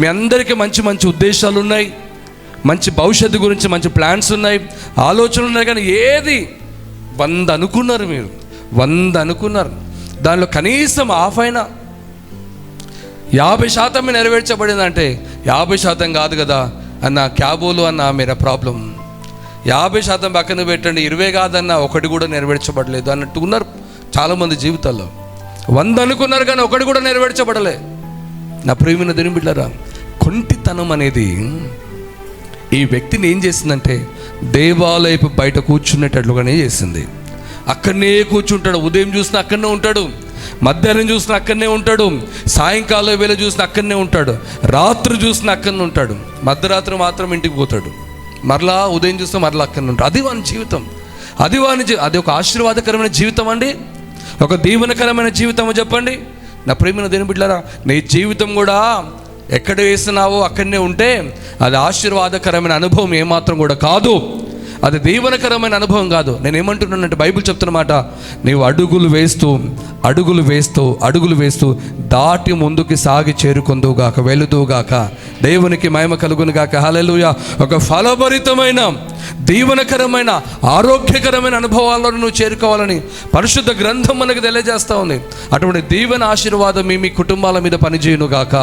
మీ అందరికీ మంచి మంచి ఉద్దేశాలు ఉన్నాయి, మంచి భవిష్యత్తు గురించి మంచి ప్లాన్స్ ఉన్నాయి, ఆలోచనలు ఉన్నాయి. కానీ ఏది 100 అనుకున్నారు, మీరు 100 అనుకున్నారు, దానిలో కనీసం హాఫ్ అయినా 50% నెరవేర్చబడిందంటే 50% కాదు కదా అన్న క్యాబోలు అన్న మీరా ప్రాబ్లం. 50% పక్కన పెట్టండి, 20 కాదన్న ఒకటి కూడా నెరవేర్చబడలేదు అన్నట్టు ఉన్నారు చాలామంది జీవితాల్లో. 100 అనుకున్నారు కానీ ఒకటి కూడా నెరవేర్చబడలే. నా ప్రియమైన దేవుని బిడ్డలారా, కొంటితనం అనేది ఈ వ్యక్తిని ఏం చేసిందంటే దేవాలయపు బయట కూర్చునేటట్లుగానే చేసింది. అక్కడనే కూర్చుంటాడు, ఉదయం చూసినా అక్కడనే ఉంటాడు, మధ్యాహ్నం చూసినా అక్కడనే ఉంటాడు, సాయంకాలం వేళ చూసినా అక్కడనే ఉంటాడు, రాత్రి చూసినా అక్కడనే ఉంటాడు, మధ్యరాత్రి మాత్రం ఇంటికి పోతాడు, మరలా ఉదయం చూసినా మరలా అక్కడనే ఉంటాడు. అది వాని జీవితం. అది ఒక ఆశీర్వాదకరమైన జీవితం అండి? ఒక దీవెనకరమైన జీవితం చెప్పండి? నా ప్రియమైన దేవుని బిడ్డలారా, నీ జీవితం కూడా ఎక్కడ వేసినావో అక్కడనే ఉంటే అది ఆశీర్వాదకరమైన అనుభవం ఏమాత్రం కూడా కాదు, అది దీవెనకరమైన అనుభవం కాదు. నేను ఏమంటున్నానంటే బైబిల్ చెప్తున్నమాట, నీవు అడుగులు వేస్తూ దాటి ముందుకి సాగి చేరుకుందువుగాక, వెళుదువుగాక, దేవునికి మహిమ కలుగునుగాక. హల్లెలూయా. ఒక ఫలభరితమైన దీవెనకరమైన ఆరోగ్యకరమైన అనుభవాల్లో నువ్వు చేరుకోవాలని పరిశుద్ధ గ్రంథం మనకు తెలియజేస్తూ ఉంది. అటువంటి దీవెన ఆశీర్వాదం మీ కుటుంబాల మీద పనిచేయునుగాక.